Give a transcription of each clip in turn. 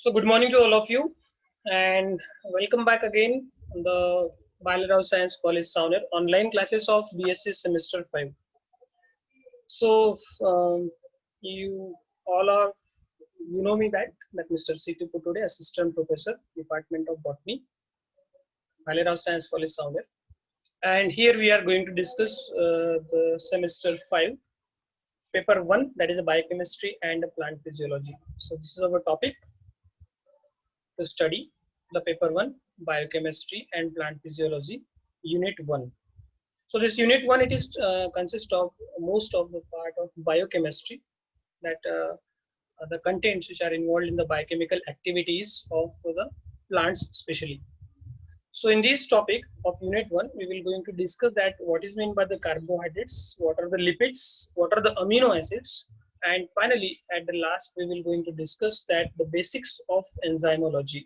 So good morning to all of you and welcome back again on the Bilateral Science College Sounder online classes of BSc semester 5. So you all are, you know me that Mr. C.T. Putude, Assistant Professor, Department of Botany, Bilateral Science College Sounder. And here we are going to discuss the semester 5, paper 1, that is a biochemistry and plant physiology. So this is our topic to study the paper 1 biochemistry and plant physiology unit 1. So this unit 1 it is consists of most of the part of biochemistry that the contents which are involved in the biochemical activities of the plants especially. So in this topic of unit 1 we will going to discuss that what is meant by the carbohydrates, what are the lipids, what are the amino acids, and finally at the last we will going to discuss that the basics of enzymology.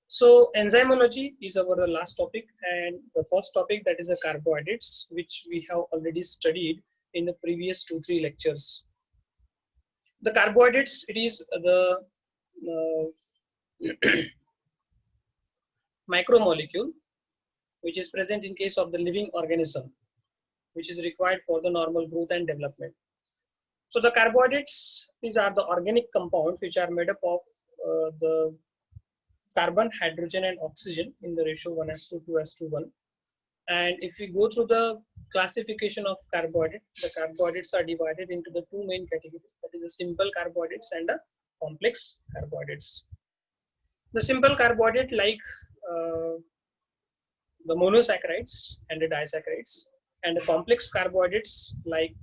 So enzymology is our last topic, and the first topic, that is the carbohydrates, which we have already studied in the previous 2-3 lectures. The carbohydrates, it is the micromolecule which is present in case of the living organism, which is required for the normal growth and development. So the carbohydrates, these are the organic compounds which are made up of the carbon, hydrogen, and oxygen in the ratio 1:2, 2:1. And if we go through the classification of carbohydrates, the carbohydrates are divided into the two main categories, that is the simple carbohydrates and the complex carbohydrates. The simple carbohydrate like the monosaccharides and the disaccharides, and the complex carbohydrates like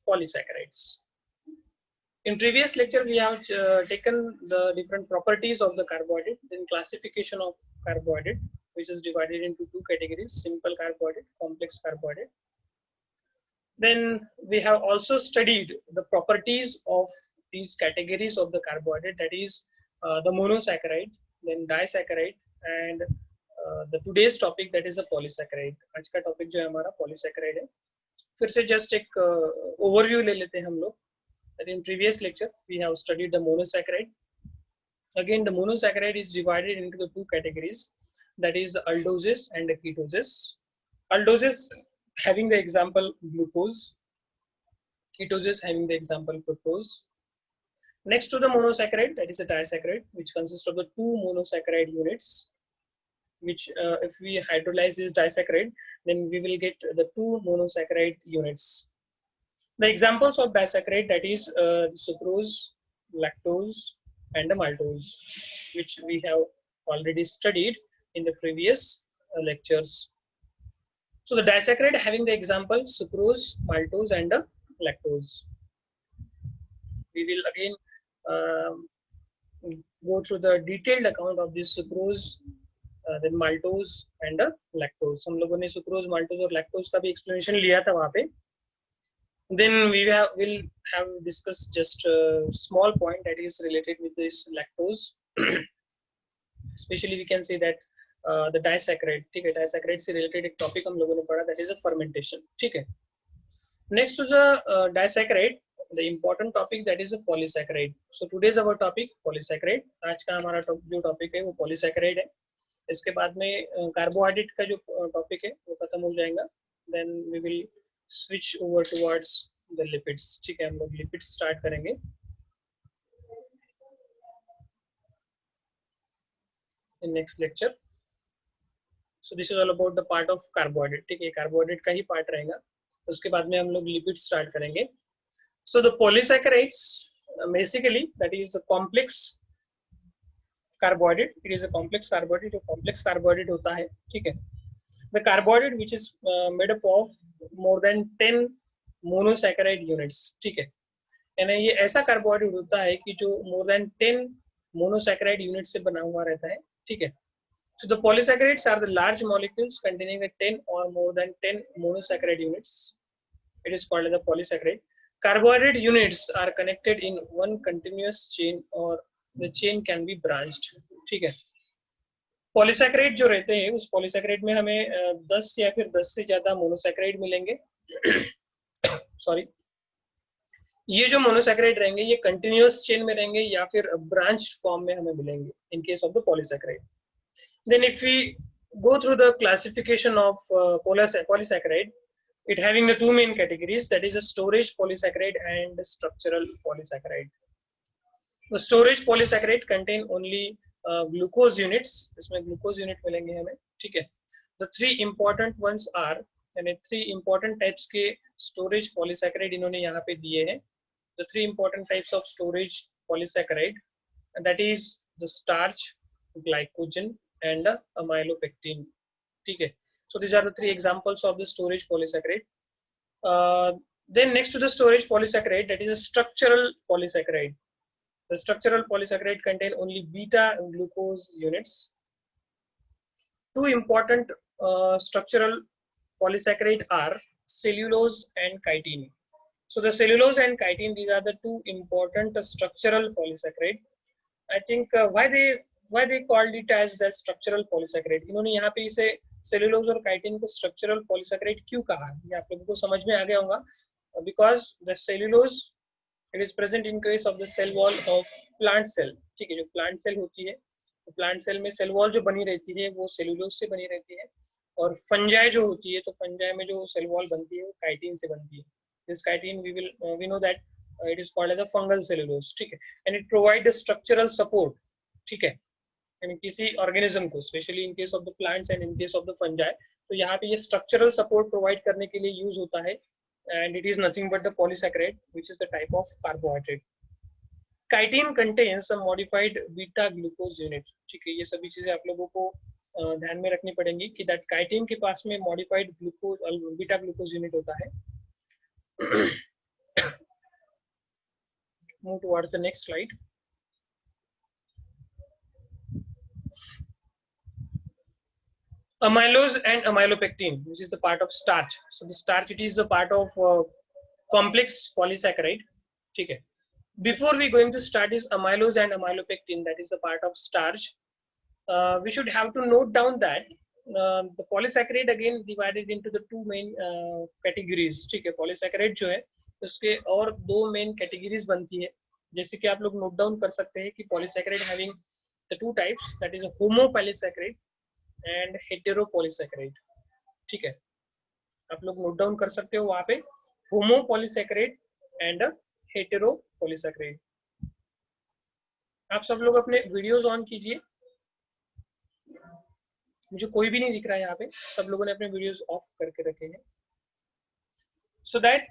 polysaccharides. In previous lecture, we have taken the different properties of the carbohydrate, then classification of carbohydrate, which is divided into two categories, simple carbohydrate, complex carbohydrate. Then we have also studied the properties of these categories of the carbohydrate, that is the monosaccharide, then disaccharide, and the today's topic, that is a polysaccharide. आज का topic जो है हमारा polysaccharide है. फिर से just एक overview ले लेते हैं हम लोग. That in previous lecture we have studied the monosaccharide. Again, the monosaccharide is divided into the two categories, that is the aldoses and the ketoses. Aldoses having the example glucose, ketoses having the example fructose. Next to the monosaccharide, that is a disaccharide, which consists of the two monosaccharide units, which if we hydrolyze this disaccharide, then we will get the two monosaccharide units. The examples of disaccharide, that is sucrose, lactose, and the maltose, which we have already studied in the previous lectures. So the disaccharide having the example sucrose, maltose, and the lactose. We will again go through the detailed account of this sucrose, then maltose, and the lactose. हम लोगों ने sucrose, maltose, और lactose का भी explanation लिया था वहाँ पे. Then we will have discussed just a small point that is related with this lactose. Especially we can say that the disaccharide, ठीक है, disaccharide से related एक topic हम लोगों ने पढ़ा, that is a fermentation, ठीक है. Next to the disaccharide, the important topic, that is a polysaccharide. So today's our topic polysaccharide. आज का हमारा जो topic है वो polysaccharide है. इसके बाद में कार्बोहाइड्रेट का जो टॉपिक है वो खत्म हो जाएगा. Then we will switch over towards the lipids. ठीक है, हम लोग lipids start करेंगे. In next lecture. So this is all about the part of carbohydrate. ठीक है, कार्बोहाइड्रेट का ही पार्ट रहेगा. उसके बाद में हम लोग लिपिड स्टार्ट करेंगे. So the polysaccharides basically that is the complex carbohydrate. It is a complex carbohydrate. जो complex carbohydrate होता है, ठीक है. The carbohydrate which is made up of more than 10 monosaccharide units, ठीक है. यानी ये ऐसा कार्बोहाइड्रेट होता है कि जो more than 10 monosaccharide units से बना हुआ रहता है, ठीक है. So the polysaccharides are the large molecules containing the 10 or more than 10 monosaccharide units. It is called as a polysaccharide. Carbohydrate units are connected in one continuous chain or the chain can be branched, ठीक है. Polysaccharide जो रहते हैं उस polysaccharide में हमें 10 या फिर 10 से ज्यादा मोनोसैकराइड मिलेंगे. सॉरी. ये जो मोनोसैकेराइड रहेंगे ये कंटिन्यूअस चेन में रहेंगे या फिर ब्रांच फॉर्म में हमें मिलेंगे in case of the polysaccharide. Then if we go through the classification of polysaccharide, it having the two main categories, that is a storage polysaccharide and structural polysaccharide. The storage polysaccharide contain only glucose units. इसमें glucose unit मिलेंगे हमें, ठीक है. The three important ones are, यानी three important types के storage polysaccharide इन्होंने यहाँ पे दिए हैं. The three important types of storage polysaccharide, and that is the starch, glycogen, and the amylopectin. ठीक है. So these are the three examples of the storage polysaccharide. Then next to the storage polysaccharide, that is a structural polysaccharide. The structural polysaccharide contain only beta glucose units. Two important structural polysaccharide are cellulose and chitin. So the cellulose and chitin, these are the two important structural polysaccharide. I think why they called it as the structural polysaccharide. इन्होंने यहाँ पे इसे cellulose और chitin को structural polysaccharide क्यों कहा, ये आप लोगों को समझ में आ गया होगा. Because the cellulose, it is present in case of the cell wall of plant cell. ठीक है, जो plant cell होती है, तो plant cell में cell wall जो बनी रहती है वो cellulose से बनी रहती है, और fungi जो होती है तो fungi में जो cell wall बनती है वो chitin से बनती है. This chitin we know that it is called as a fungal cellulose, ठीक है, and it provide the structural support, ठीक है, यानी किसी organism को, especially in case of the plants and in case of the fungi, तो यहाँ पे ये structural support provide करने के लिए use होता है, and it is nothing but the polysaccharide, which is the type of carbohydrate. Chitin contains a modified beta glucose unit, ठीक है, ये सभी चीजें आप लोगों को ध्यान में रखनी पड़ेंगी कि that chitin के पास में modified glucose beta glucose unit होता है. Move towards the next slide. Amylose and amylopectin, which is the part of starch. So the starch, it is the part of complex polysaccharide. ठीक है. Before we going to start this amylose and amylopectin, that is a part of starch, we should have to note down that the polysaccharide again divided into the two main categories. ठीक है, polysaccharide जो है उसके और दो main categories बनती है, जैसे कि आप लोग note down कर सकते हैं कि polysaccharide having the two types, that is a homopolysaccharide and heteropolysaccharide. ठीक है, आप लोग note down कर सकते हो वहां पे homopolysaccharide and heteropolysaccharide. आप सब लोग अपने वीडियोस ऑन कीजिए, मुझे कोई भी नहीं दिख रहा है यहाँ पे, सब लोगों ने अपने वीडियोस ऑफ करके रखे हैं. So that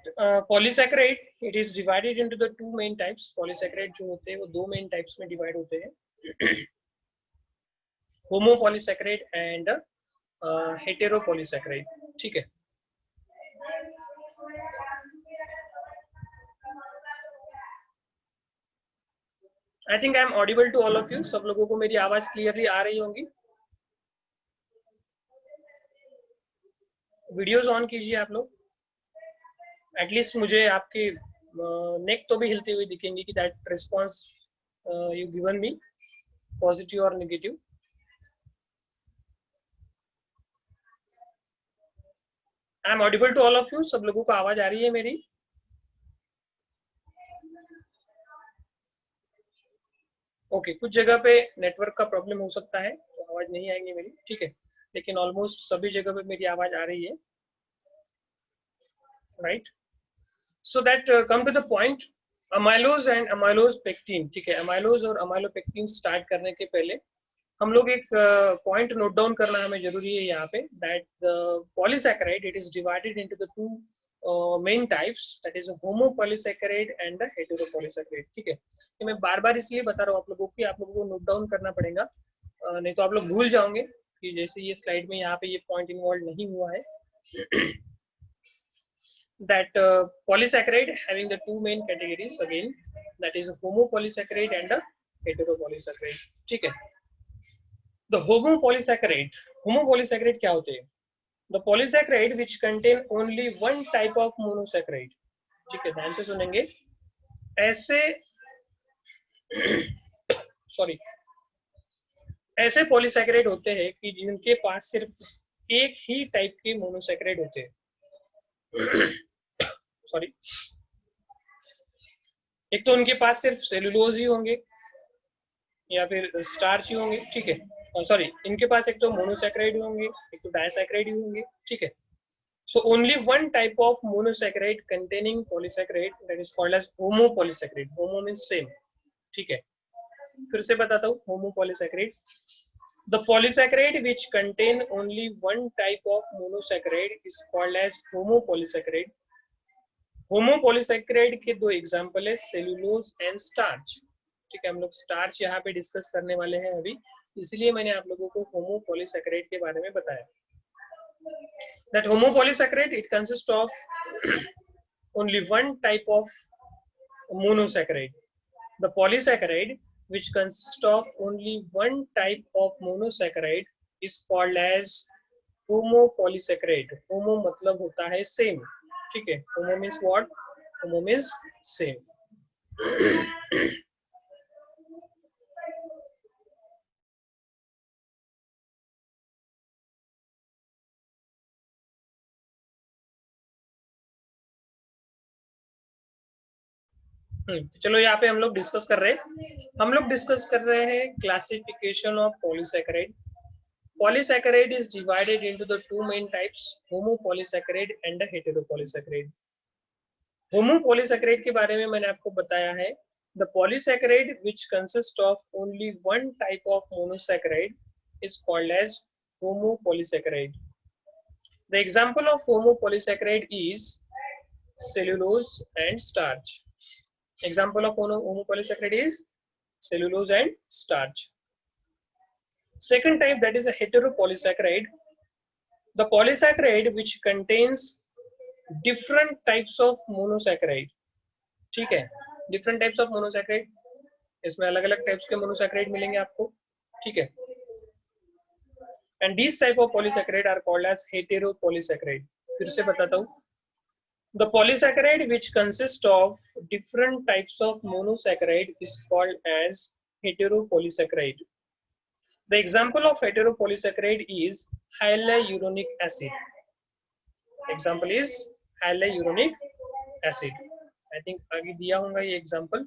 polysaccharide, it is divided into the two main types. Polysaccharide जो होते हैं वो दो main types में divide होते हैं, homopolysaccharide and heteropolysaccharide. ठीक है. I think I am audible to all of you. सब लोगों को मेरी आवाज क्लियरली आ रही होंगी. वीडियोस ऑन कीजिए आप लोग, एटलीस्ट मुझे आपकी नेक तो भी हिलती हुई दिखेंगी कि that response you given me, positive और negative. I am audible to all of you. सब लोगों को आवाज आ रही है मेरी? ओके, कुछ जगह पे नेटवर्क का प्रॉब्लम हो सकता है तो आवाज नहीं आएंगी मेरी, ठीक है, लेकिन ऑलमोस्ट सभी जगह पे मेरी आवाज आ रही है, right. So that come to the point, amylose and amylose pectin. ठीक है, अमाइलोज और अमाइलोपेक्टिन स्टार्ट करने के पहले हम लोग एक पॉइंट नोट डाउन करना हमें जरूरी है यहाँ पे, that polysaccharide it is divided into the two main types, that is homopolysaccharide and the heteropolysaccharide. ठीक है, ये मैं बार बार इसलिए बता रहा हूँ आप लोगों को कि आप लोगों को नोट डाउन करना पड़ेगा, नहीं तो आप लोग भूल जाओगे कि जैसे ये स्लाइड में यहाँ पे ये पॉइंट इन्वॉल्व नहीं हुआ है. That polysaccharide having the two main categories again, that is homopolysaccharide and the heteropolysaccharide. ठीक है, the homopolysaccharide क्या होते हैं? The polysaccharide which contain only one type of monosaccharide. ठीक है, ध्यान से सुनेंगे. ऐसे सॉरी ऐसे पॉलीसैकेराइड होते हैं कि जिनके पास सिर्फ एक ही टाइप के मोनोसैकेराइड होते हैं. सॉरी, एक तो उनके पास सिर्फ सेलुलोज ही होंगे या फिर स्टार्च ही होंगे, ठीक है, सॉरी, इनके पास एक तो मोनोसैकेराइड होंगे, एक तो डाइसैकेराइड ही होंगे, ठीक है. So only one type of monosaccharide containing polysaccharide, that is called as homopolysaccharide. Homo means same, ठीक है. फिर से बताता हूँ, homopolysaccharide. The polysaccharide which contain only one type of monosaccharide is called as homopolysaccharide. Homopolysaccharide के दो example है, cellulose and starch, ठीक है. हम लोग स्टार्च यहाँ पे डिस्कस करने वाले हैं अभी, इसलिए मैंने आप लोगों को होमोपॉलीसैकेराइड के बारे में बताया. That homopolysaccharide, it consists of only one type of monosaccharide. The polysaccharide which consists of only one type of monosaccharide is called as homopolysaccharide. Homo मतलब होता है same, ठीक है. Homo means what? Homo means same. चलो यहाँ पे हम लोग डिस्कस कर रहे हैं classification of polysaccharide. Polysaccharide is divided into the two main types, homopolysaccharide and heteropolysaccharide. Homopolysaccharide के बारे में मैंने आपको बताया है. The polysaccharide which consists of only one type of monosaccharide is called as homopolysaccharide. The example of homopolysaccharide is cellulose and starch. Example of homopolysaccharide is cellulose and starch. Second type, that is a heteropolysaccharide. The polysaccharide which contains different types of monosaccharide, ठीक है. Different types of monosaccharide, इसमें अलग अलग types के monosaccharide मिलेंगे आपको, ठीक है. And these type of polysaccharide are called as heteropolysaccharide. फिर से बताता हूँ. The polysaccharide which consists of different types of monosaccharide is called as heteropolysaccharide. The example of heteropolysaccharide is hyaluronic acid. Example is hyaluronic acid. I think आगे दिया होगा ये example.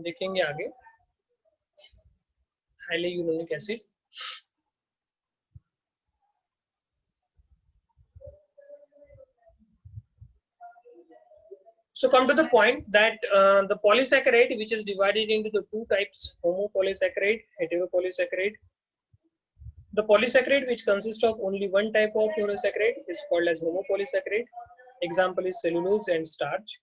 देखेंगे आगे. hyaluronic acid. So come to the point that the polysaccharide which is divided into the two types, homopolysaccharide, heteropolysaccharide. The polysaccharide which consists of only one type of monosaccharide is called as homopolysaccharide. Example is cellulose and starch.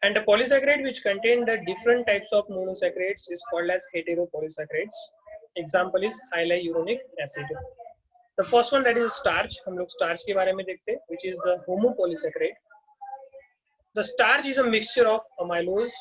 And the polysaccharide which contain the different types of monosaccharides is called as heteropolysaccharides. Example is hyaluronic acid. The first one, that is starch. हम लोग starch के बारे में देखते हैं, which is the homopolysaccharide. The starch is a mixture of amylose,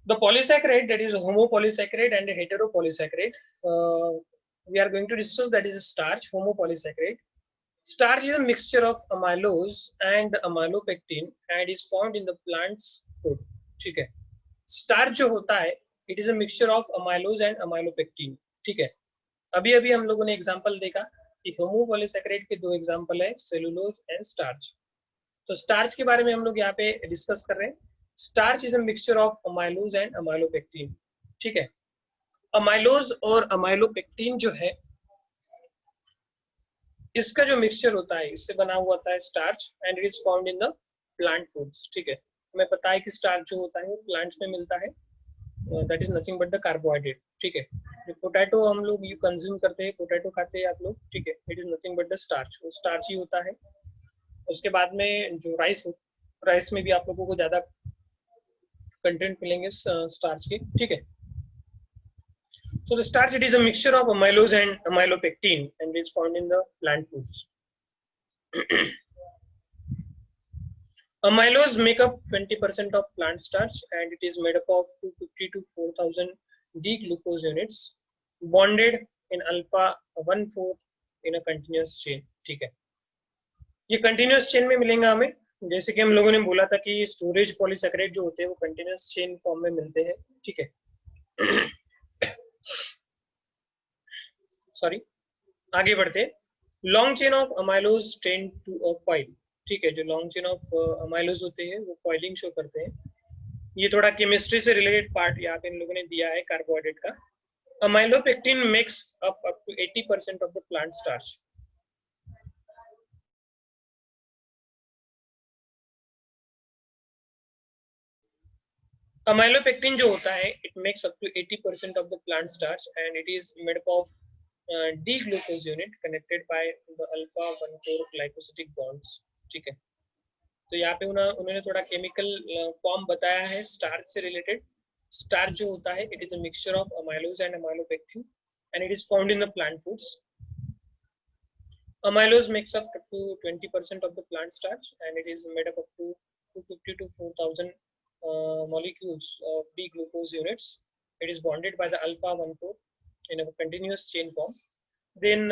the polysaccharide, that is a homopolysaccharide and a heteropolysaccharide. We are going to discuss that is a starch, homopolysaccharide. Starch is a mixture of amylose and amylopectin and is found in the plant's food. ठीक है. Starch जो होता है, it is a mixture of amylose and amylopectin. ठीक है. अभी अभी हम लोगों ने एग्जांपल देखा कि होमोपॉलीसैकेराइड के दो एग्जांपल है, सेलुलोज एंड स्टार्च. तो स्टार्च के बारे में हम लोग यहाँ पे डिस्कस कर रहे हैं. Starch is a mixture of amylose and amylopectin. ठीक है. अमाइलोज और अमाइलोपेक्टिन जो है, इसका जो मिक्सचर होता है, इससे बना हुआ होता है starch and it is found in the plant foods. ठीक है. हमें पता है कि स्टार्च जो होता है वो प्लांट्स में मिलता है. That is nothing but the carbohydrate. ठीक है. पोटैटो हम लोग यू कंज्यूम करते हैं, पोटैटो खाते हैं आप लोग. ठीक है. It is nothing but the starch. वो स्टार्च ही होता है. उसके बाद में जो राइस में भी आप लोगों को ज्यादा कंटेंट मिलेंगे स्टार्च के. ठीक है. So the starch, it is a mixture of amylose and amylopectin and is found in the plant foods. Amylose make up 20% of plant starch and it is made up of 250 to 4000 D-glucose units bonded in alpha 1,4 in a continuous chain. ठीक है, ये continuous chain में मिलेगा हमें, जैसे कि हम लोगों ने बोला था कि स्टोरेज पॉलीसेकेराइड जो होते हैं वो कंटिन्यूस चेन फॉर्म में मिलते हैं. ठीक है, सॉरी, आगे बढ़ते. Long chain of amylose tend to a coil. ठीक है, जो लॉन्ग चेन ऑफ अमाइलोज होते हैं वो कॉइलिंग शो करते हैं. ये थोड़ा केमिस्ट्री से रिलेटेड पार्ट यहाँ पे इन लोगों ने दिया है कार्बोहाइड्रेट का. Amylopectin makes up to 80% of the plant starch. Amylopectin जो होता है it makes up to 80% of the plant starch and it is made up of D glucose unit connected by the alpha 1,4 glycosidic bonds. ठीक है, तो यहाँ पे उन्होंने थोड़ा केमिकल फॉर्म बताया है स्टार्च से रिलेटेड. स्टार्च जो होता है it is a mixture of amylose and amylopectin and it is found in the plant foods. Amylose makes up to 20% of the plant starch and it is made up of 250 to 4,000 molecules of D-glucose units. It is bonded by the alpha 1,4 in a continuous chain form. Then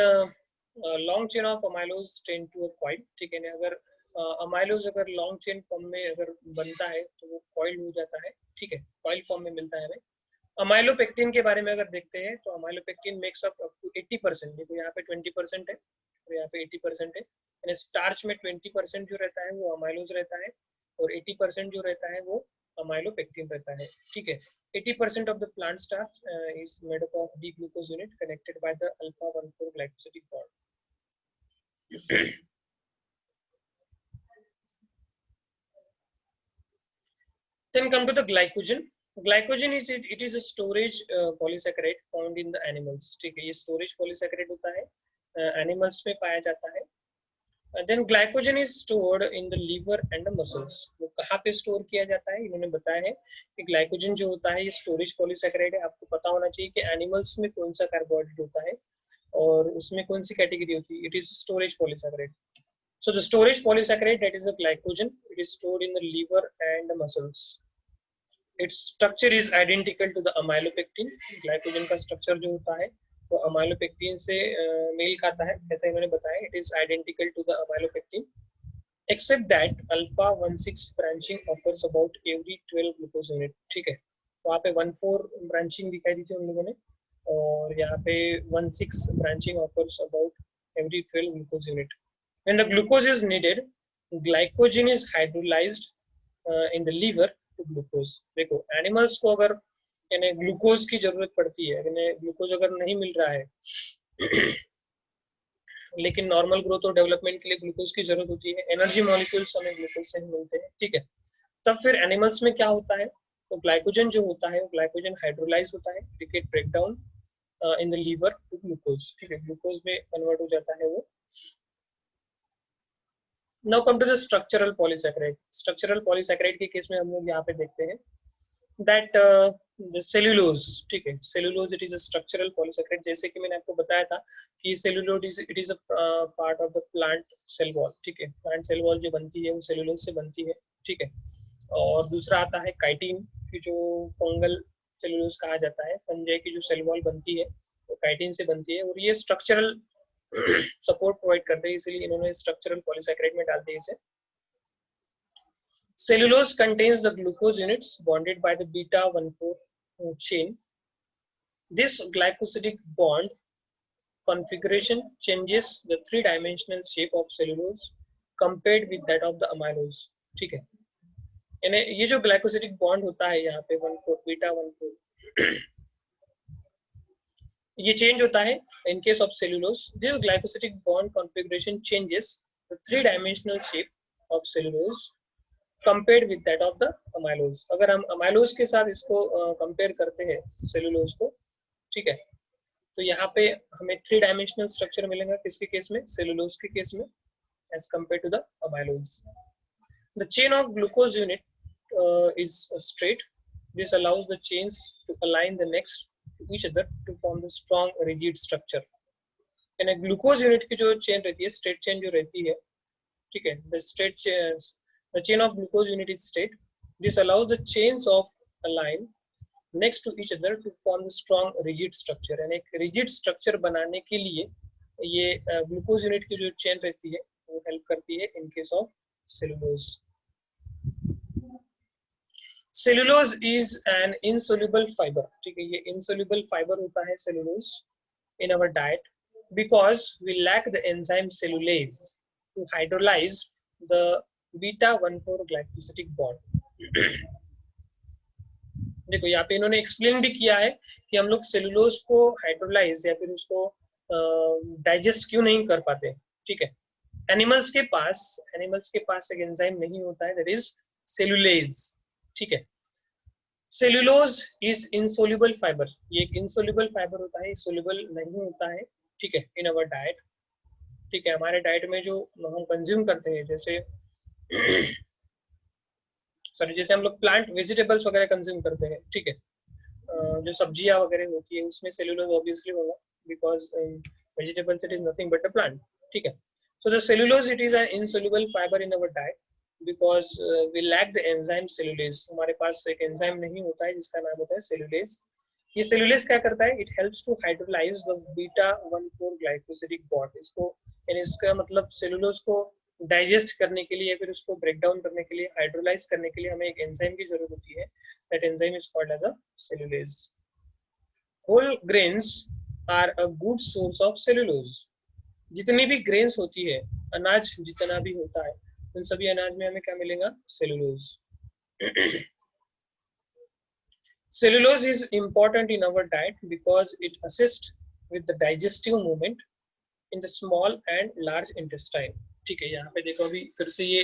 long chain of amylose tend to a coil. ठीक है, अगर amylose अगर long chain form में अगर बनता है तो वो coil हो जाता है. ठीक है, coil form में मिलता है हमें. अमाइलोपेक्टिन के बारे में अगर देखते हैं तो अमाइलोपेक्टिन मेक्स अप टू 80%. देखो यहाँ पे 20% है और यहाँ पे 80% है. यानी स्टार्च में 20% जो रहता है वो अमाइलोज रहता है और 80% जो रहता है वो अमाइलोपेक्टिन रहता है. ठीक है, 80% of the plant starch is made up of D-glucose unit connected by the alpha 1,4 glycosidic bond. Then come to the glycogen. Glycogen is it is a storage polysaccharide found in the animals. ठीक है, ये storage polysaccharide होता है, animals में पाया जाता है. Then glycogen is stored in the liver and the muscles. वो कहाँ पे store किया जाता है इन्होंने बताया है कि glycogen जो होता है ये storage polysaccharide है. आपको पता होना चाहिए कि animals में कौन सा carbohydrate होता है और उसमें कौन सी category होती है. It is storage polysaccharide. So the storage polysaccharide that is the glycogen. It is stored in the liver and the muscles. Its structure is identical to the amylopectin. Glycogen का structure जो होता है वो amylopectin से mail खाता है, ऐसा इन्होंने बताया. It is identical to the amylopectin, except that alpha 1,6 branching occurs about every 12 glucose unit. ठीक है, वहाँ पे 1,4 branching दिखाई दी थी उन लोगों ने और यहाँ पे 1,6 branching occurs about every 12 glucose unit. When the glucose is needed, glycogen is hydrolyzed in the liver to glucose. देखो एनिमल्स को अगर यानी ग्लूकोज की जरूरत पड़ती है, यानी ग्लूकोज अगर नहीं मिल रहा है लेकिन नॉर्मल ग्रोथ और डेवलपमेंट के लिए ग्लूकोज की जरूरत होती है, एनर्जी मॉलिक्यूल्स हमें ग्लूकोज से मिलते हैं. ठीक है, तब फिर एनिमल्स में क्या होता है, तो ग्लाइकोजन जो होता है वो ग्लाइकोजन हाइड्रोलाइज होता है, get break down in the liver to glucose. ठीक है, ग्लूकोज में कन्वर्ट हो जाता है वो. Now come to the structural polysaccharide. Structural polysaccharide के केस में हम लोग यहाँ पे देखते हैं that the cellulose. ठीक है, cellulose it is a structural polysaccharide. जैसे कि मैंने आपको बताया था कि cellulose it is a part of the plant cell wall. ठीक है, plant cell wall जो बनती है वो cellulose से बनती है. ठीक है, और दूसरा आता है काइटिन की जो फंगल सेलुलोज कहा जाता है. फंजाई की जो सेल वॉल बनती है वो काइटिन से बनती है और ये स्ट्रक्चरल सपोर्ट प्रोवाइड करते हैं, इसलिए इन्होंने स्ट्रक्चरल पॉलीसैकेराइड में डाल दिया इसे. Cellulose contains the glucose units bonded by the beta 1,4 chain. This glycosidic bond configuration changes the three-dimensional shape of cellulose compared with that of the amylose. ठीक है, यानी ये जो ग्लाइकोसिडिक बॉन्ड होता है यहाँ पे 1,4 बीटा 1,4 ये चेंज होता है in case of cellulose. This glycosidic bond configuration changes the three-dimensional shape of cellulose compared with that of the amylose. अगर हम amylose के साथ इसको कंपेयर करते हैं सेलुलोज को, ठीक है, तो यहाँ पे हमें थ्री डायमेंशनल स्ट्रक्चर मिलेगा किसके केस में, सेलुलोज के केस में, as compared to the amylose. The chain of glucose unit is straight. This allows the chains to align the next to each other to form the strong rigid structure. यानी glucose unit की जो chain रहती है, straight chain जो रहती है, ठीक है, the straight chains, The chain of glucose unit is straight. This allows the chains of a line next to each other to form the strong rigid structure. यानी एक rigid structure बनाने के लिए ये ग्लूकोज यूनिट की जो chain रहती है वो हेल्प करती है in case of cellulose. Cellulose is an insoluble fibre. ठीक है, ये इनसोल्यूबल फाइबर होता है cellulose in our diet because we lack the enzyme cellulase to hydrolyze the beta 1,4 glycosidic bond. देखो यहाँ पे इन्होंने एक्सप्लेन भी किया है कि हम लोग सेलुलोज को हाइड्रोलाइज या फिर उसको डाइजेस्ट क्यों नहीं कर पाते. ठीक है, एनिमल्स के पास एक एंजाइम नहीं होता है, दैट इज सेलुलेज. ठीक है, सेलुलोज इज इनसोल्यूबल फाइबर. ये एक इनसोल्यूबल फाइबर होता है, सोल्यूबल नहीं होता है. ठीक है, इन अवर डाइट. ठीक है, हमारे डाइट में जो हम कंज्यूम करते हैं, जैसे जैसे हम लोग प्लांट वेजिटेबल्स वगैरह कंज्यूम करते हैं. ठीक है, जो सब्जियां वगैरह होती है उसमें सेलुलोज ऑब्वियसली होगा because vegetables it is nothing but a plant. ठीक है, so the cellulose it is an insoluble fibre in our diet because we lack the enzyme cellulase. हमारे पास एक एंजाइम नहीं होता है जिसका नाम होता है सेलुलेज. ये सेलुलेज क्या करता है? It helps to hydrolyse the beta 1,4 glycosidic bond. इसको यानी इसका मतलब सेलुलोज को डाइजेस्ट करने के लिए या फिर उसको ब्रेक डाउन करने के लिए, हाइड्रोलाइज करने के लिए हमें एक एंजाइम की जरूरत होती है. That enzyme is called as a cellulase. Whole grains are a good source of cellulose. जितनी भी ग्रेन्स होती है, अनाज जितना भी होता है, उन सभी अनाज में हमें क्या मिलेगा? Cellulose. Cellulose is important in our diet because it assists with the digestive movement in the small and large intestine. ठीक है, यहाँ पे देखो अभी फिर से ये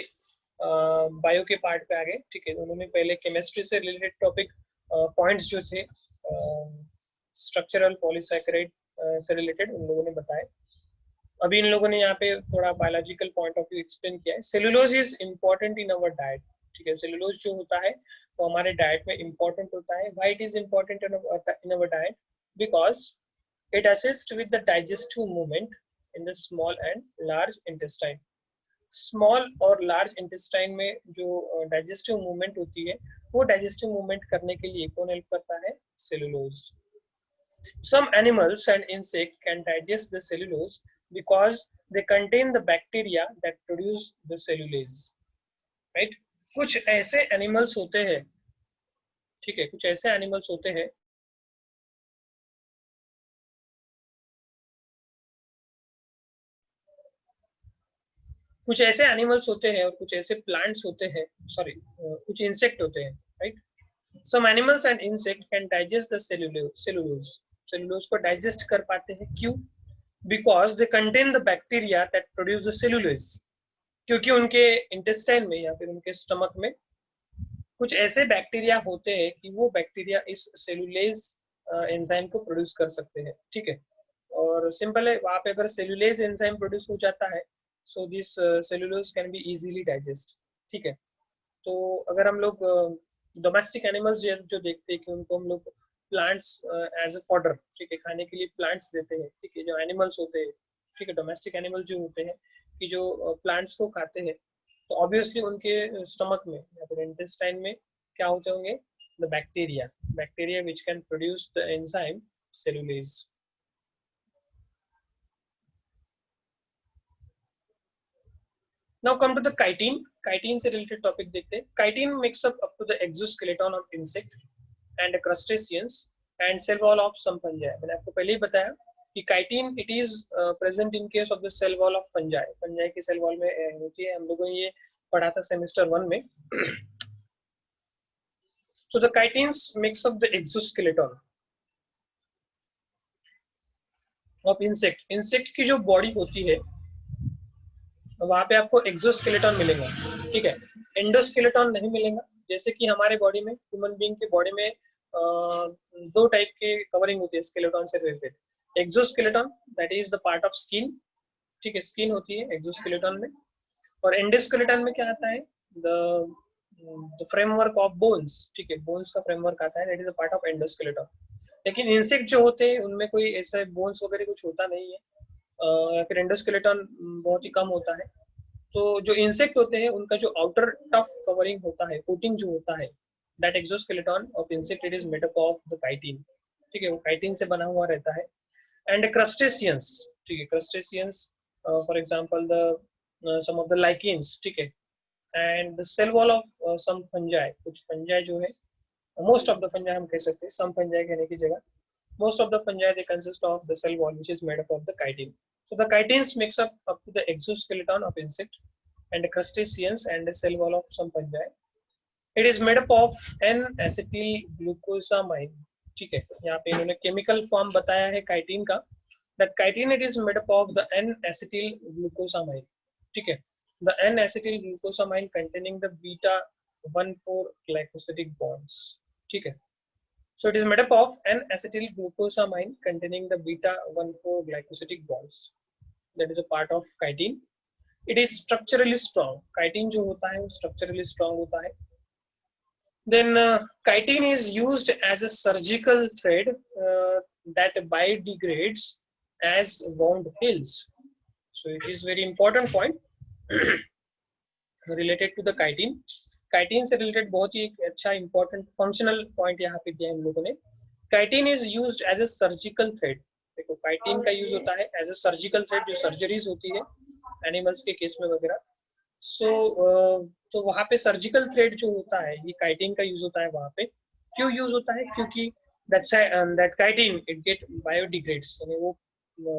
बायो के पार्ट पे आ गए. ठीक है, उन्होंने पहले केमिस्ट्री से रिलेटेड टॉपिक पॉइंट्स जो थे स्ट्रक्चरल पॉलीसैकेराइड से रिलेटेड उन लोगों ने बताए. अभी इन लोगों ने यहाँ पे थोड़ा biological point of view explain किया है. Cellulose is important in our diet. ठीक है, सेलुलोज जो होता है वो हमारे डाइट में इम्पोर्टेंट होता है. Why it is important in our diet? Because it assist with the digestive movement in the small and large intestine. Small और लार्ज इंटेस्टाइन में जो डाइजेस्टिव मूवमेंट होती है वो डाइजेस्टिव मूवमेंट करने के लिए कौन हेल्प करता है? Cellulose. Some animals and insects can digest the cellulose because they contain the bacteria that produce the cellulase. Right? कुछ ऐसे एनिमल्स होते हैं. ठीक है, कुछ ऐसे एनिमल्स होते हैं और कुछ ऐसे प्लांट्स होते हैं, सॉरी कुछ इंसेक्ट होते हैं. Right? Some animals and insects can digest the cellulose. Cellulose को डाइजेस्ट कर पाते हैं. क्यों? Because they contain the bacteria that produce the cellulose. क्योंकि उनके इंटेस्टाइन में या फिर उनके स्टमक में कुछ ऐसे बैक्टीरिया होते हैं कि वो बैक्टीरिया इस सेलुलेज एंजाइम को प्रोड्यूस कर सकते हैं. ठीक है, और सिंपल है, वहां पे अगर सेलुलेज एंजाइम प्रोड्यूस हो जाता है so this cellulose can be easily digest. ठीक है, तो अगर हम लोग डोमेस्टिक एनिमल्स जो देखते हैं कि उनको हम लोग प्लांट्स एज अ फॉडर, ठीक है, खाने के लिए प्लांट्स देते हैं. ठीक है, जो एनिमल्स होते हैं, ठीक है, डोमेस्टिक एनिमल जो होते हैं कि जो प्लांट्स को खाते हैं, तो ऑब्वियसली उनके स्टमक में या फिर इंटेस्टाइन में क्या होते होंगे? The bacteria which can produce the enzyme cellulase. Now come to the chitin. Chitin से related topic देखते हैं. Chitin makes up to the exoskeleton of insect and crustaceans and cell wall of some fungi. मैंने आपको पहले ही बताया कि chitin it is present in case of the cell wall of fungi. fungi की cell wall में होती है. हम लोगों ने ये पढ़ा था semester 1 में. So the chitins makes up the exoskeleton of insect. insect की जो body होती है वहां पे आपको एक्सोस्केलेटन मिलेगा. ठीक है, एंडोस्केलेटन नहीं मिलेगा. जैसे कि हमारे बॉडी में, ह्यूमन बीइंग के बॉडी में दो टाइप के कवरिंग होती है स्केलेटन से related. Exoskeleton that is the part of skin. ठीक है, स्किन होती है एक्सोस्केलेटन में. और एंडोस्केलेटन में क्या आता है? The framework of bones. ठीक है, बोन्स का फ्रेमवर्क आता है, that is a part of endoskeleton. लेकिन इंसेक्ट जो होते हैं उनमें कोई ऐसा बोन्स वगैरह कुछ होता नहीं है, या फिर एंडोस्केलेटन बहुत ही कम होता है. तो जो इंसेक्ट होते हैं उनका जो आउटर टफ कवरिंग होता है, कोटिंग जो होता है, that exoskeleton of insect it is made up of the chitin, ठीक है, वो काइटिन से बना हुआ रहता है। एंड क्रस्टेशियंस, ठीक है, crustaceans for example the some of the lichens, ठीक है, and the cell wall of some fungi, कुछ फंजाई जो है, मोस्ट ऑफ द फंजाई हम कह सकते हैं, सम फंजाई कहने की जगह most of the fungi they consist of the cell wall which is made up of the chitin. So the chitins makes up to the exoskeleton of insect and crustaceans and the cell wall of some fungi. It is made up of N-acetyl glucosamine. ठीक है, यहाँ पे इन्होंने chemical form बताया है chitin का, that chitin it is made up of the N-acetyl glucosamine. ठीक है, the N-acetyl glucosamine containing the beta 1,4 glycosidic bonds. ठीक है, so it is made up of N-acetyl glucosamine containing the beta 1,4 glycosidic bonds. That is a part of chitin. It is structurally strong. Chitin जो होता है वो structurally strong होता है. Then chitin is used as a surgical thread that biodegrades as wound heals. So it is very important point related to the chitin. Chitin से related बहुत ही एक अच्छा इंपॉर्टेंट फंक्शनल पॉइंट यहाँ पे दिया है हम लोगों ने. Chitin is used as a surgical thread. देखो काइटिन का यूज होता है एज अ सर्जिकल थ्रेड, जो सर्जरीज होती है एनिमल्स के केस में वगैरह. सो तो वहाँ पे सर्जिकल थ्रेड जो होता है ये काइटिन का यूज होता है वहाँ पे. क्यों यूज होता है? क्योंकि दैट काइटिन इट गेट बायोडिग्रेड्स, यानी वो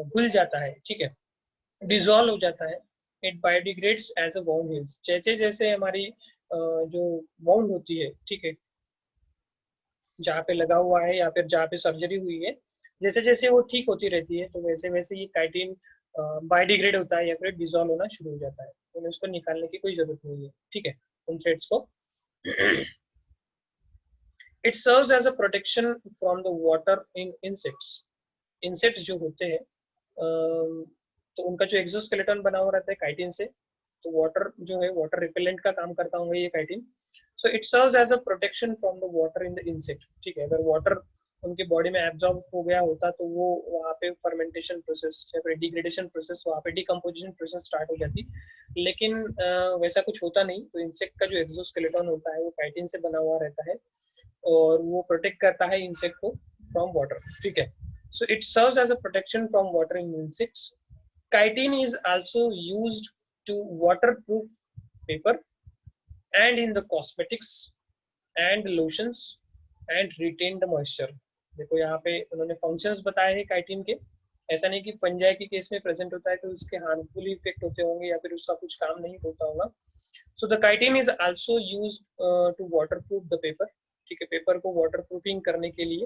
घुल जाता है, ठीक है, डिसॉल्व हो जाता है. It biodegrades as a wound heals. जैसे जैसे हमारी जो वाउंड होती है, ठीक है, जहाँ पे लगा हुआ है या फिर जहाँ पे सर्जरी हुई है, जैसे जैसे वो ठीक होती रहती है तो वैसे वैसे ये काइटिन बायोडिग्रेड होता है या फिर डिसॉल्व होना शुरू हो जाता है. तो इसको निकालने की कोई जरूरत नहीं है, ठीक है, उन थ्रेड्स को. It serves as a protection from the water in insects. Insects जो होते हैं तो उनका जो एक्सोस्केलेटन बना हुआ रहता है काइटिन से, तो वाटर जो है वाटर रिपेलेंट का काम करता होगा ये chitin. So it serves as a protection from the water in the insect. ठीक है, अगर वाटर उनके बॉडी में एब्जॉर्ब हो गया होता तो वो वहाँ पे फर्मेंटेशन प्रोसेस या फिर डिग्रेडेशन प्रोसेस, वहाँ पे डिकम्पोजिशन प्रोसेस स्टार्ट हो जाती. लेकिन वैसा कुछ होता नहीं. तो इंसेक्ट का जो एक्सोस्केलेटन होता है वो काइटिन से बना हुआ रहता है और वो प्रोटेक्ट करता है इंसेक्ट को फ्रॉम वाटर. ठीक है, so it serves as a protection from water in insects. Chitin is also used to waterproof paper and in the cosmetics and lotions and retain the moisture. देखो यहाँ पे उन्होंने functions बताए हैं chitin के. ऐसा नहीं कि फंजाई के केस में प्रेजेंट होता है तो इसके हार्मफुल इफेक्ट होते होंगे या फिर उसका कुछ काम नहीं होता होगा. So the chitin is also used to waterproof the paper. ठीक है, पेपर को वाटरप्रूफिंग करने के लिए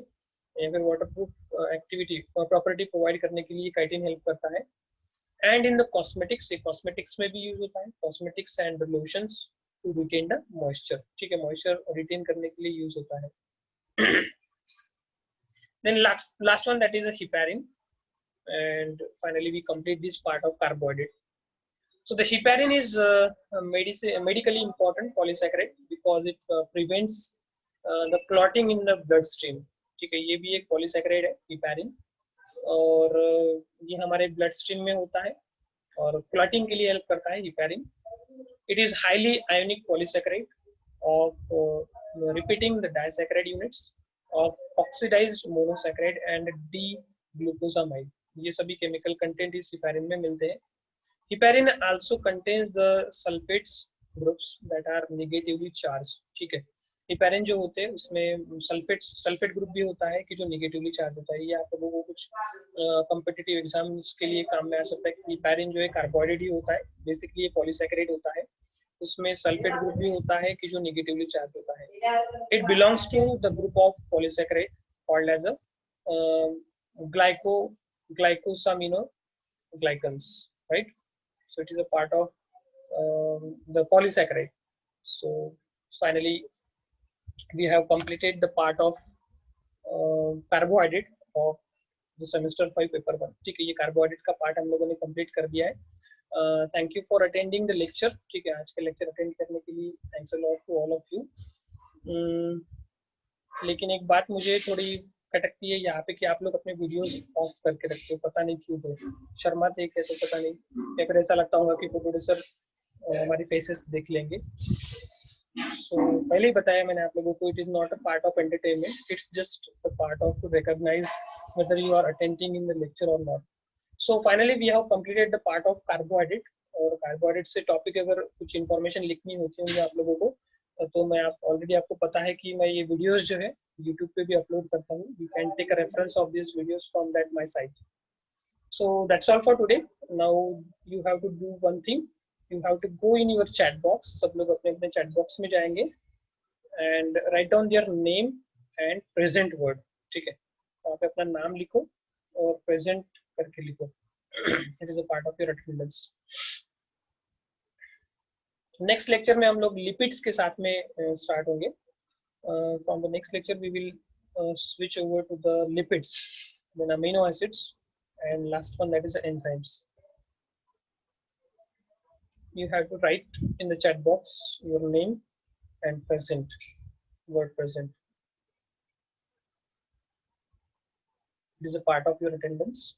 या फिर वाटरप्रूफ एक्टिविटी प्रॉपर्टी प्रोवाइड करने के लिए काइटिन हेल्प करता है. एंड इन द कॉस्मेटिक्स, ये कॉस्मेटिक्स में भी यूज होता है. Cosmetics and lotions to retain the moisture. ठीक है, मॉइस्चर रिटेन करने के लिए यूज होता है. Then last one, that is a heparin, and finally we complete this part of carbohydrate. So the heparin is medically important polysaccharide because it prevents the clotting in the bloodstream. ठीक है, ये भी एक polysaccharide है heparin, और ये हमारे blood stream में होता है और क्लॉटिंग के लिए हेल्प करता है heparin. It is highly ionic polysaccharide of repeating the disaccharide units of oxidized monosaccharide and D-glucosamide. ये सभी केमिकल कंटेंट इस heparin में मिलते हैं. Heparin also contains the sulfates groups that are negatively charged. ठीक है, heparin जो होते हैं उसमें सल्फेट ग्रुप भी होता है कि जो नेगेटिवली चार्ज होता है. ये आप लोगों को कुछ कॉम्पिटिटिव एग्जाम्स के लिए काम में आ सकता है. heparin जो है कार्बोहाइड्रेट ही होता है, बेसिकली ये पॉलीसैकेराइड होता है. उसमें सल्फेट ग्रुप भी होता है कि जो नेगेटिवली चार्ज होता है. It belongs to the group of polysaccharide called as a glycosaminoglycans, right? So it is a part of the polysaccharide. So finally we have completed the part of carbohydrate of the semester 5 paper 1. ठीक है, ये carbohydrate का part हम लोगों ने complete कर दिया है. Thank you for attending the lecture. ठीक है, आज के लेक्चर अटेंड करने के लिए thanks a lot to all of you. लेकिन एक बात मुझे थोड़ी खटकती है यहाँ पे कि आप लोग अपने वीडियोस ऑफ करके रखते हो, पता नहीं क्यों. तो शर्माते हैं क्या, तो पता नहीं, या फिर ऐसा लगता होगा कि प्रोड्यूसर हमारी फेसेस देख लेंगे. So पहले ही बताया मैंने आप लोगों को, it is not a part of entertainment, it's just a part of to recognize whether you are attending in the lecture or not. So finally we have completed the part of carbohydrate. और carbohydrate से topic अगर कुछ information लिखनी होती होंगी आप लोगों को, तो मैं आप ऑलरेडी आपको पता है कि मैं ये वीडियोस जो है यूट्यूब पे भी अपलोड करता हूँ. You can take a reference of this videos from that my site. So that's all for today. Now you have to do one thing. You have to go in your chat box. सब लोग अपने अपने chat box में जाएंगे and write down their name and present word. ठीक है, वहाँ पे अपना नाम लिखो और present करके लिखो. It is a part of your attendance. Next lecture में हम लोग लिपिड्स के साथ में स्टार्ट होंगे. From the next lecture we will switch over to the lipids, then amino acids, and last one that is enzymes. You have to write in the chat box your name and present, word present. It is a part of your attendance.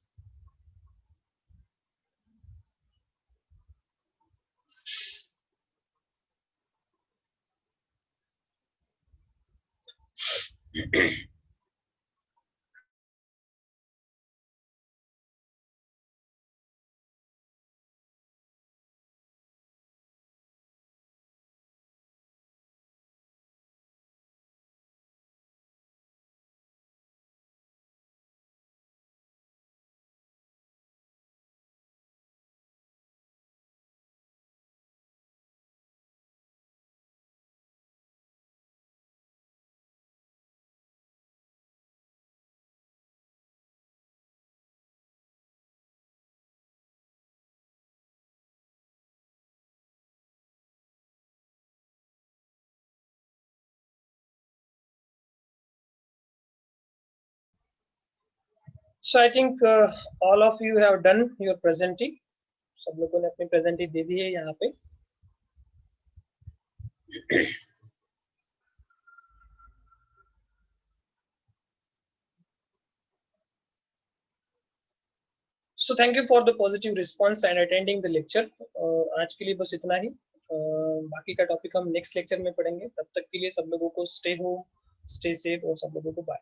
So I think all of you have done your presenting. सब लोगों ने अपनी presenting दे दी है यहाँ पे. So thank you for the positive response and attending the lecture. आज के लिए बस इतना ही. बाकी का टॉपिक हम नेक्स्ट लेक्चर में पढ़ेंगे. तब तक के लिए सब लोगों को स्टे होम, स्टे सेफ और सब लोगों को बाय.